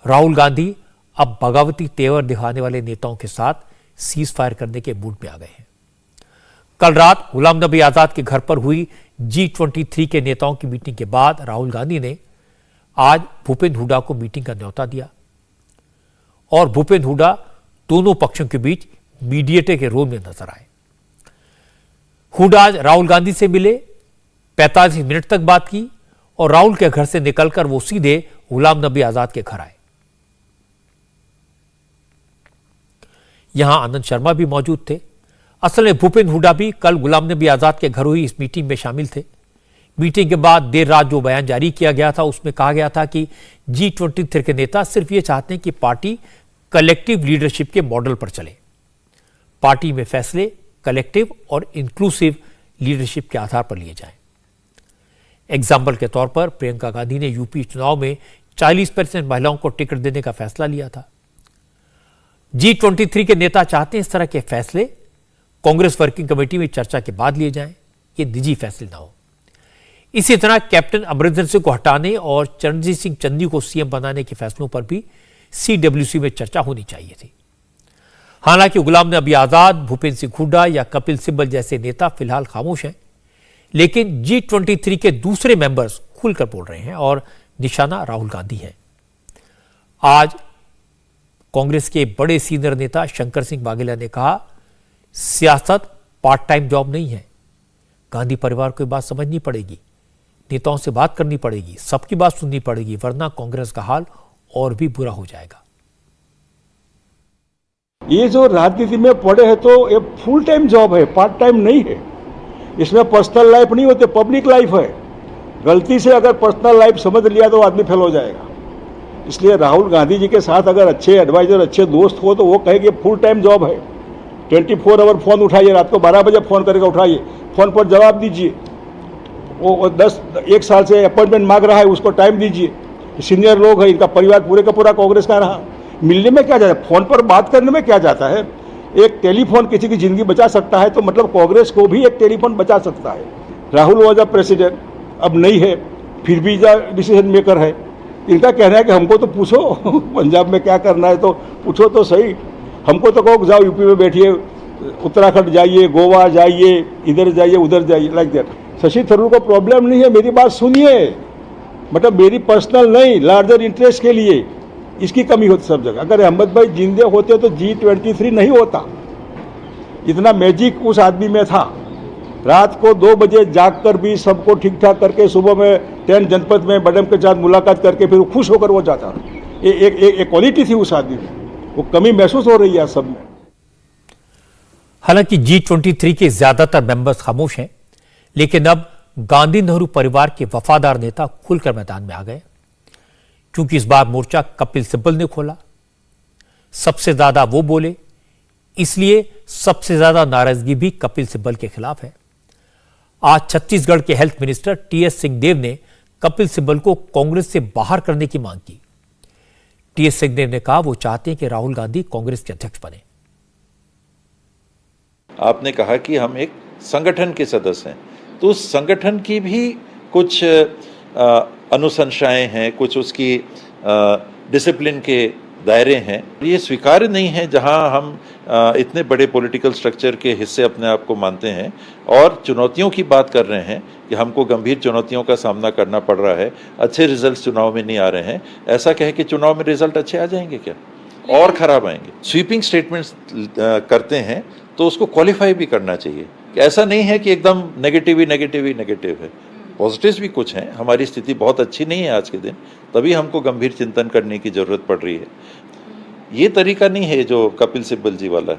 राहुल गांधी अब बगावती तेवर दिखाने वाले नेताओं के साथ सीज फायर करने के मूड में आ गए हैं। कल रात गुलाम नबी आजाद के घर पर हुई G23 के नेताओं की मीटिंग के बाद राहुल गांधी ने आज भूपेंद्र हुड्डा को मीटिंग का न्योता दिया और भूपेंद्र हुड्डा दोनों पक्षों के बीच मीडिएटर के रोल में नजर आए। हुड्डा आज राहुल गांधी से मिले, 45 मिनट तक बात की और राहुल के घर से निकलकर वो सीधे गुलाम नबी आजाद के घर आए। यहां आनंद शर्मा भी मौजूद थे। असल में भूपेंद्र हुड्डा भी कल गुलाम नबी आजाद के घर हुई इस मीटिंग में शामिल थे। मीटिंग के बाद देर रात जो बयान जारी किया गया था उसमें कहा गया था कि G23 के नेता सिर्फ ये चाहते हैं कि पार्टी कलेक्टिव लीडरशिप के मॉडल पर चले। पार्टी में फैसले कलेक्टिव और इंक्लूसिव लीडरशिप के आधार पर लिए जाएं। एग्जाम्पल के तौर पर प्रियंका गांधी ने यूपी चुनाव में 40% महिलाओं को टिकट देने का फैसला लिया था। G23 के नेता चाहते हैं इस तरह के फैसले कांग्रेस वर्किंग कमेटी में चर्चा के बाद लिए जाएं, ये निजी फैसले ना हो। इसी तरह कैप्टन अमरिंदर सिंह को हटाने और चरणजीत सिंह चन्नी को सीएम बनाने के फैसलों पर भी CWC में चर्चा होनी चाहिए थी। हालांकि गुलाम नबी आजाद, भूपेंद्र सिंह हुड्डा या कपिल सिब्बल जैसे नेता फिलहाल खामोश हैं, लेकिन G23 के दूसरे मेंबर्स खुलकर बोल रहे हैं और निशाना राहुल गांधी है। आज कांग्रेस के बड़े सीनियर नेता शंकर सिंह वाघेला ने कहा, सियासत पार्ट टाइम जॉब नहीं है। गांधी परिवार को बात समझनी पड़ेगी, नेताओं से बात करनी पड़ेगी, सबकी बात सुननी पड़ेगी, वरना कांग्रेस का हाल और भी बुरा हो जाएगा। ये जो राजनीति में पड़े हैं तो ये फुल टाइम जॉब है, पार्ट टाइम नहीं है। इसमें पर्सनल लाइफ नहीं होती, पब्लिक लाइफ है। गलती से अगर पर्सनल लाइफ समझ लिया तो आदमी फेल हो जाएगा। इसलिए राहुल गांधी जी के साथ अगर अच्छे एडवाइजर, अच्छे दोस्त हो तो वो कहेंगे फुल टाइम जॉब है। 24 आवर फोन उठाइए, रात को 12 बजे फोन करके उठाइए, फोन पर जवाब दीजिए। वो 1 साल से अपॉइंटमेंट मांग रहा है, उसको टाइम दीजिए। सीनियर लोग हैं, इनका परिवार पूरे का पूरा कांग्रेस का रहा। मिलने में क्या जाता है, फोन पर बात करने में क्या जाता है। एक टेलीफोन किसी की जिंदगी बचा सकता है तो मतलब कांग्रेस को भी एक टेलीफोन बचा सकता है। राहुल वाज अ प्रेसिडेंट, अब नहीं है, फिर भी डिसीजन मेकर है। इनका कहना है कि हमको तो पूछो पंजाब में क्या करना है तो पूछो तो सही। हमको तो कहो जाओ यूपी में बैठिए, उत्तराखंड जाइए, गोवा जाइए, इधर जाइए, उधर जाइए, लाइक दैट। शशि थरूर को प्रॉब्लम नहीं है, मेरी बात सुनिए। मतलब मेरी पर्सनल नहीं, लार्जर इंटरेस्ट के लिए इसकी कमी होती सब जगह। अगर अहमद भाई जिंदे होते तो G23 नहीं होता। इतना मैजिक उस आदमी में था। रात को 2 बजे जागकर भी सबको ठीक ठाक करके सुबह में 10 जनपद में मैडम के साथ मुलाकात करके फिर खुश होकर वो जाता। एक क्वालिटी थी उस आदमी में, वो कमी महसूस हो रही है सब में। हालांकि G23 के ज्यादातर मेंबर्स खामोश हैं, लेकिन अब गांधी नेहरू परिवार के वफादार नेता खुलकर मैदान में आ गए। क्योंकि इस बार मोर्चा कपिल सिब्बल ने खोला, सबसे ज्यादा वो बोले, इसलिए सबसे ज्यादा नाराजगी भी कपिल सिब्बल के खिलाफ है। आज छत्तीसगढ़ के हेल्थ मिनिस्टर TS सिंहदेव ने कपिल सिब्बल को कांग्रेस से बाहर करने की मांग की। TS सिंहदेव ने कहा वो चाहते हैं कि राहुल गांधी कांग्रेस के अध्यक्ष बने। आपने कहा कि हम एक संगठन के सदस्य हैं, तो उस संगठन की भी कुछ अनुशंसाएं हैं, कुछ उसकी डिसिप्लिन के दायरे हैं। ये स्वीकार्य नहीं है जहां हम इतने बड़े पॉलिटिकल स्ट्रक्चर के हिस्से अपने आप को मानते हैं और चुनौतियों की बात कर रहे हैं कि हमको गंभीर चुनौतियों का सामना करना पड़ रहा है, अच्छे रिजल्ट चुनाव में नहीं आ रहे हैं। ऐसा कहे कि चुनाव में रिजल्ट अच्छे आ जाएंगे क्या, और खराब आएंगे। स्वीपिंग स्टेटमेंट्स करते हैं तो उसको क्वालिफाई भी करना चाहिए कि ऐसा नहीं है कि एकदम नेगेटिव ही नेगेटिव है। पॉजिटिव्स भी कुछ हैं। हमारी स्थिति बहुत अच्छी नहीं है आज के दिन, तभी हमको गंभीर चिंतन करने की जरूरत पड़ रही है। ये तरीका नहीं है जो कपिल सिब्बल जी वाला,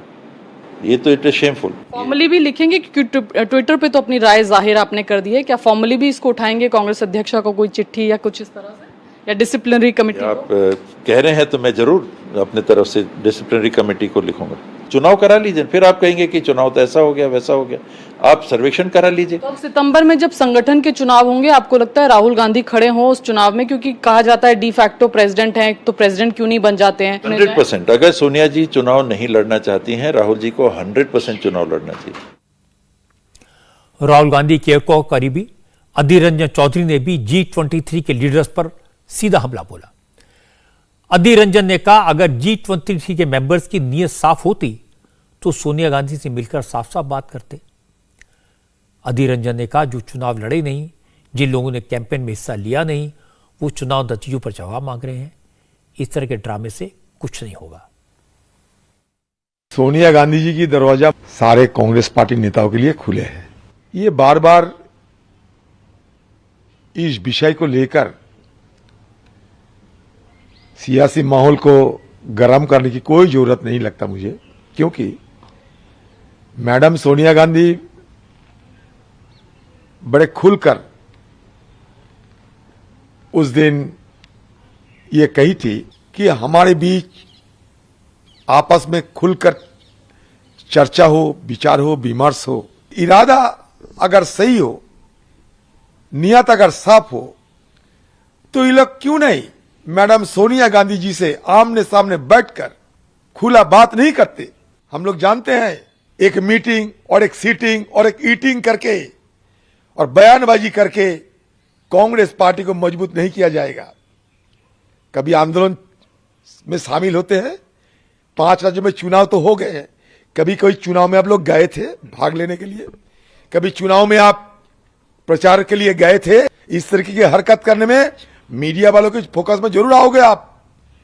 ये तो इट इज शेमफुल। फॉर्मली भी लिखेंगे क्योंकि ट्विटर पे तो अपनी राय जाहिर आपने कर दी है, क्या फॉर्मली भी इसको उठाएंगे कांग्रेस अध्यक्ष को कोई चिट्ठी या कुछ इस तरह से, या डिसिप्लिनरी कमेटी? आप कह रहे हैं तो मैं जरूर अपने तरफ से डिसिप्लिनरी कमेटी को लिखूंगा। चुनाव करा लीजिए, फिर आप कहेंगे कि चुनाव तो ऐसा हो गया वैसा हो गया। आप सर्वेक्षण करा लीजिए। तो सितंबर में जब संगठन के चुनाव होंगे, आपको लगता है राहुल गांधी खड़े हों उस चुनाव में? क्योंकि कहा जाता है डी फैक्टो प्रेसिडेंट हैं, तो प्रेसिडेंट क्यों नहीं बन जाते हैं? 100%। अगर सोनिया जी चुनाव नहीं लड़ना चाहती हैं, राहुल जी को 100% चुनाव लड़ना चाहिए। राहुल गांधी के एक करीबी अधीर रंजन चौधरी ने भी G23 के लीडर्स पर सीधा हमला बोला। अधीर रंजन ने कहा, अगर G23 के मेंबर्स की नीयत साफ होती तो सोनिया गांधी से मिलकर साफ साफ बात करते। अधीर रंजन ने कहा, जो चुनाव लड़े नहीं, जिन लोगों ने कैंपेन में हिस्सा लिया नहीं, वो चुनाव नतीजों पर जवाब मांग रहे हैं। इस तरह के ड्रामे से कुछ नहीं होगा। सोनिया गांधी जी की दरवाजा सारे कांग्रेस पार्टी नेताओं के लिए खुले हैं। ये बार बार इस विषय को लेकर सियासी माहौल को गर्म करने की कोई जरूरत नहीं लगता मुझे, क्योंकि मैडम सोनिया गांधी बड़े खुलकर उस दिन ये कही थी कि हमारे बीच आपस में खुलकर चर्चा हो, विचार हो, विमर्श हो। इरादा अगर सही हो, नियत अगर साफ हो, तो ये लोग क्यों नहीं मैडम सोनिया गांधी जी से आमने सामने बैठकर खुला बात नहीं करते? हम लोग जानते हैं एक मीटिंग और एक सीटिंग और एक ईटिंग करके और बयानबाजी करके कांग्रेस पार्टी को मजबूत नहीं किया जाएगा। कभी आंदोलन में शामिल होते हैं, 5 राज्यों में चुनाव तो हो गए हैं, कभी कोई चुनाव में आप लोग गए थे भाग लेने के लिए, कभी चुनाव में आप प्रचार के लिए गए थे। इस तरीके की हरकत करने में मीडिया वालों के फोकस में जरूर आओगे आप,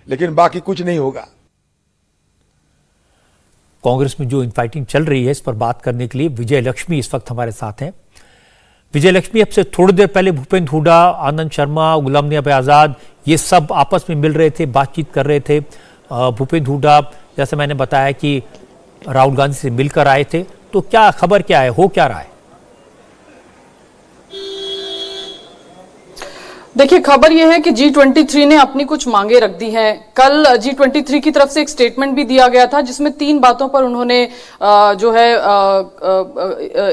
लेकिन बाकी कुछ नहीं होगा। कांग्रेस में जो इनफाइटिंग चल रही है, इस पर बात करने के लिए विजय लक्ष्मी इस वक्त हमारे साथ हैं। विजय लक्ष्मी, अब से थोड़ी देर पहले भूपेंद्र हुड्डा, आनंद शर्मा, गुलाम नबी आजाद, ये सब आपस में मिल रहे थे, बातचीत कर रहे थे। भूपेंद्र हुड्डा, जैसे मैंने बताया कि राहुल गांधी से मिलकर आए थे, तो क्या खबर क्या है, हो क्या रहा है? देखिए, खबर यह है कि G23 ने अपनी कुछ मांगे रख दी हैं। कल G23 की तरफ से एक स्टेटमेंट भी दिया गया था, जिसमें 3 बातों पर उन्होंने जो है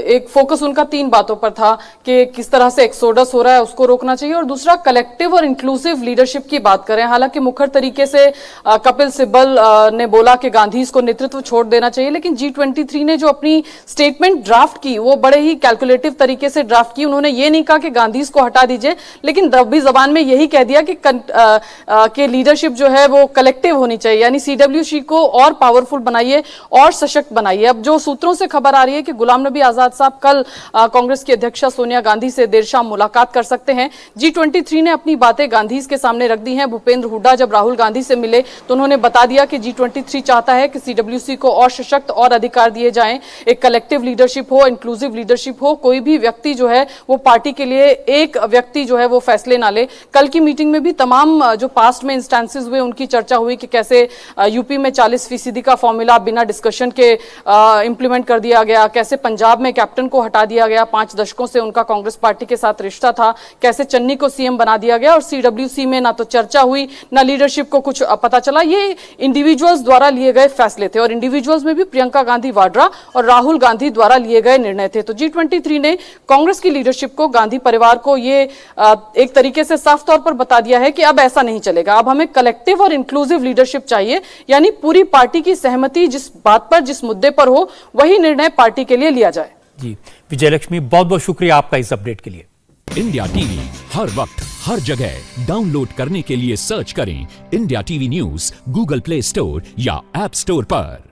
एक फोकस उनका 3 बातों पर था कि किस तरह से एक्सोडस हो रहा है उसको रोकना चाहिए, और दूसरा कलेक्टिव और इंक्लूसिव लीडरशिप की बात करें। हालांकि मुखर तरीके से कपिल सिब्बल ने बोला कि गांधी को नेतृत्व छोड़ देना चाहिए, लेकिन G23 ने जो अपनी स्टेटमेंट ड्राफ्ट की वो बड़े ही कैलकुलेटिव तरीके से ड्राफ्ट की। उन्होंने ये नहीं कहा कि गांधी को हटा दीजिए, लेकिन भी जबान में यही कह दिया कि लीडरशिप जो है वो कलेक्टिव होनी चाहिए, यानी CWC को और पावरफुल बनाइए और सशक्त बनाइए। अब जो सूत्रों से खबर आ रही है कि गुलाम नबी आजाद साहब कल कांग्रेस की अध्यक्षा सोनिया गांधी से देर शाम मुलाकात कर सकते हैं। G23 ने अपनी बातें गांधी के सामने रख दी हैं। भूपेंद्र हुड्डा जब राहुल गांधी से मिले तो उन्होंने बता दिया कि G23 चाहता है कि CWC को और सशक्त और अधिकार दिए जाएं, एक कलेक्टिव लीडरशिप हो, इंक्लूसिव लीडरशिप हो, कोई भी व्यक्ति जो है वो पार्टी के लिए एक व्यक्ति जो है वो फैसले ना ले। कल की मीटिंग में भी तमाम जो पास्ट में इंस्टेंसेस हुए उनकी चर्चा हुई कि कैसे यूपी में 40% का फॉर्मूला बिना डिस्कशन के इंप्लीमेंट कर दिया गया, कैसे पंजाब में कैप्टन को हटा दिया गया, 5 दशकों से उनका कांग्रेस पार्टी के साथ रिश्ता था, कैसे चन्नी को सीएम बना दिया गया, और CWC में ना तो चर्चा हुई ना लीडरशिप को कुछ पता चला। ये इंडिविजुअल्स द्वारा लिए गए फैसले थे, और इंडिविजुअल्स में भी प्रियंका गांधी वाड्रा और राहुल गांधी द्वारा लिए गए निर्णय थे। तो G23 ने कांग्रेस की लीडरशिप को, गांधी परिवार को ये एक तरीके से साफ तौर पर बता दिया है कि अब ऐसा नहीं चलेगा, अब हमें कलेक्टिव और इंक्लूसिव लीडरशिप चाहिए, यानी पूरी पार्टी की सहमति जिस बात पर, जिस मुद्दे पर हो, वही निर्णय पार्टी के लिए लिया जाए। जी विजय लक्ष्मी, बहुत बहुत शुक्रिया आपका इस अपडेट के लिए। इंडिया टीवी हर वक्त हर जगह डाउनलोड करने के लिए सर्च करें India TV news Google play store या ऐप स्टोर पर।